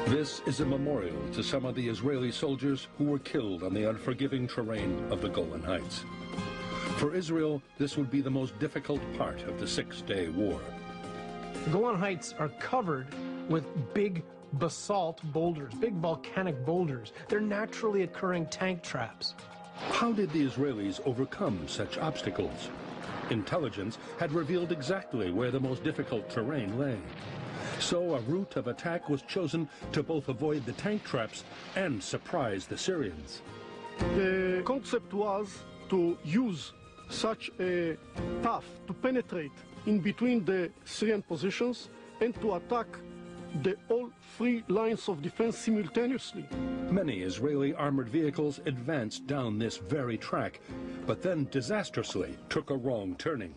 This is a memorial to some of the Israeli soldiers who were killed on the unforgiving terrain of the Golan Heights. For Israel, this would be the most difficult part of the Six-Day War. The Golan Heights are covered with big basalt boulders, big volcanic boulders. They're naturally occurring tank traps. How did the Israelis overcome such obstacles? Intelligence had revealed exactly where the most difficult terrain lay. So a route of attack was chosen to both avoid the tank traps and surprise the Syrians. The concept was to use such a path to penetrate in between the Syrian positions and to attack all three lines of defense simultaneously. Many Israeli armored vehicles advanced down this very track, but then disastrously took a wrong turning.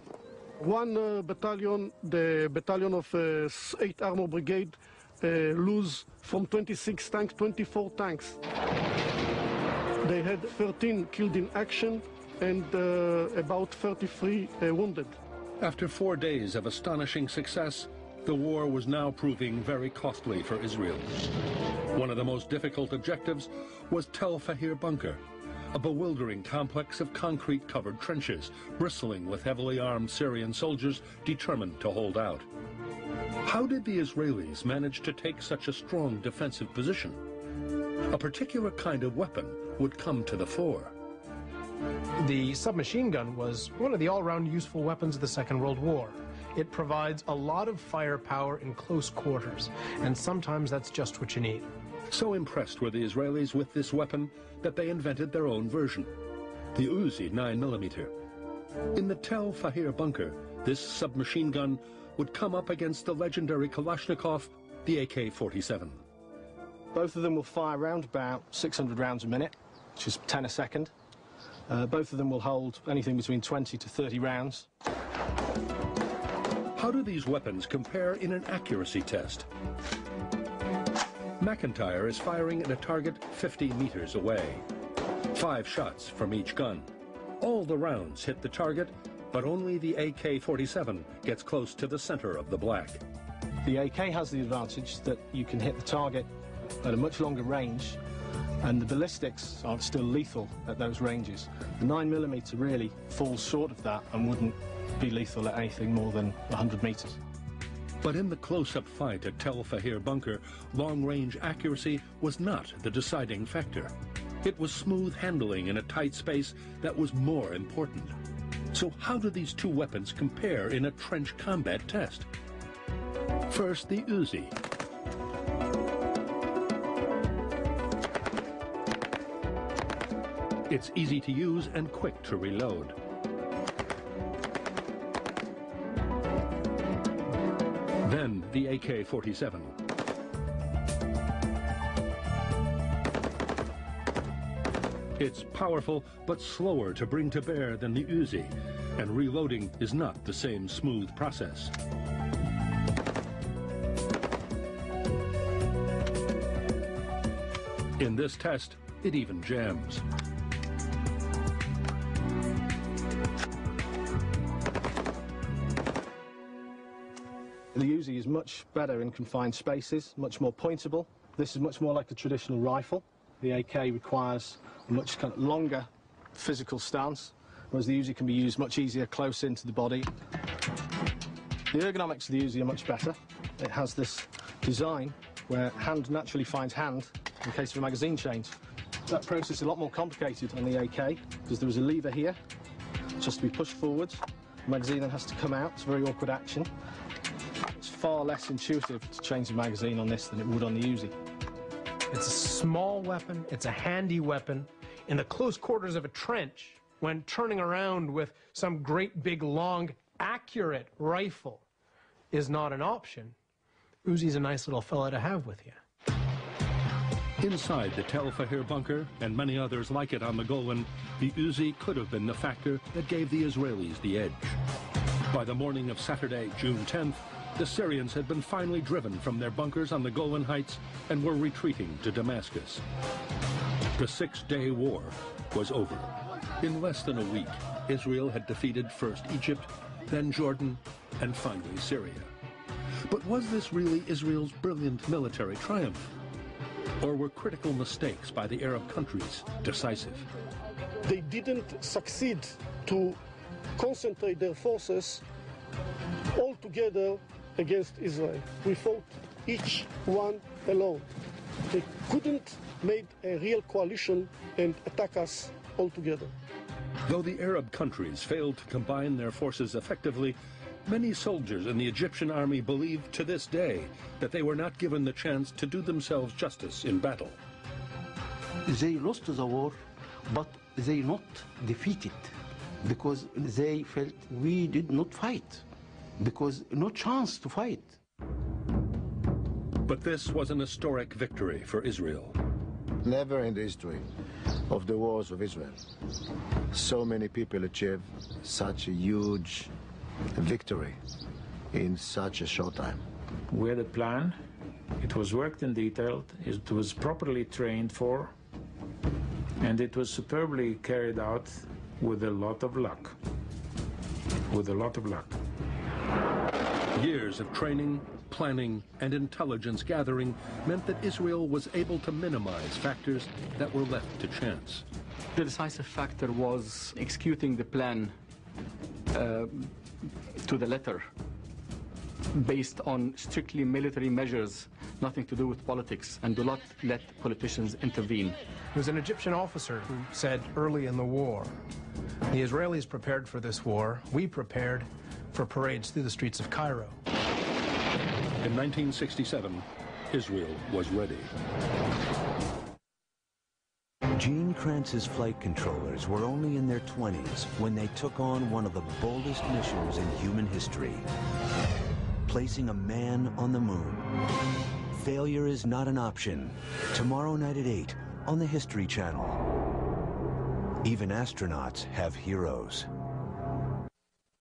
One battalion, the battalion of 8th Armor Brigade, lose from 26 tanks, 24 tanks. They had 13 killed in action and about 33 wounded. After 4 days of astonishing success, the war was now proving very costly for Israel. One of the most difficult objectives was Tel Fahir Bunker, a bewildering complex of concrete-covered trenches, bristling with heavily armed Syrian soldiers determined to hold out. How did the Israelis manage to take such a strong defensive position? A particular kind of weapon would come to the fore. The submachine gun was one of the all-round useful weapons of the Second World War. It provides a lot of firepower in close quarters, and sometimes that's just what you need. So impressed were the Israelis with this weapon that they invented their own version, the Uzi 9mm. In the Tel Fahir bunker, this submachine gun would come up against the legendary Kalashnikov, the AK-47. Both of them will fire around about 600 rounds a minute, which is 10 a second. Both of them will hold anything between 20 to 30 rounds. How do these weapons compare in an accuracy test? McIntyre is firing at a target 50 meters away. 5 shots from each gun. All the rounds hit the target, but only the AK-47 gets close to the center of the black. The AK has the advantage that you can hit the target at a much longer range, and the ballistics are still lethal at those ranges. The 9mm really falls short of that and wouldn't be lethal at anything more than 100 meters. But in the close-up fight at Tel Fahir bunker, long-range accuracy was not the deciding factor. It was smooth handling in a tight space that was more important. So how do these two weapons compare in a trench combat test? First, the Uzi. It's easy to use and quick to reload. Then the AK-47. It's powerful but slower to bring to bear than the Uzi, and reloading is not the same smooth process. In this test, it even jams. The Uzi is much better in confined spaces, much more pointable. This is much more like a traditional rifle. The AK requires a much kind of longer physical stance, whereas the Uzi can be used much easier close into the body. The ergonomics of the Uzi are much better. It has this design where hand naturally finds hand in case of a magazine change. That process is a lot more complicated on the AK because there is a lever here, which has to be pushed forwards. The magazine then has to come out. It's a very awkward action. It's far less intuitive to change the magazine on this than it would on the Uzi. It's a small weapon, it's a handy weapon. In the close quarters of a trench, when turning around with some great big long accurate rifle is not an option, Uzi's a nice little fella to have with you. Inside the Tel Fahir bunker, and many others like it on the Golan, the Uzi could have been the factor that gave the Israelis the edge. By the morning of Saturday, June 10th, the Syrians had been finally driven from their bunkers on the Golan Heights and were retreating to Damascus. The Six-Day War was over. In less than a week, Israel had defeated first Egypt, then Jordan, and finally Syria. But was this really Israel's brilliant military triumph? Or were critical mistakes by the Arab countries decisive? They didn't succeed to concentrate their forces all together against Israel. We fought each one alone. They couldn't make a real coalition and attack us all together. Though the Arab countries failed to combine their forces effectively, many soldiers in the Egyptian army believe to this day that they were not given the chance to do themselves justice in battle. They lost the war, but they not defeated, because they felt we did not fight, because no chance to fight. But this was an historic victory for Israel. Never in the history of the wars of Israel so many people achieved such a huge victory in such a short time. We had a plan, it was worked in detail, it was properly trained for, and it was superbly carried out with a lot of luck. With a lot of luck. Years of training, planning, and intelligence gathering meant that Israel was able to minimize factors that were left to chance. The decisive factor was executing the plan to the letter, based on strictly military measures, nothing to do with politics, and do not let politicians intervene. There was an Egyptian officer who said early in the war, the Israelis prepared for this war, we prepared for parades through the streets of Cairo. In 1967, Israel was ready. Gene Kranz's flight controllers were only in their 20s when they took on one of the boldest missions in human history, placing a man on the moon. Failure is not an option. Tomorrow night at 8 on the History Channel. Even astronauts have heroes.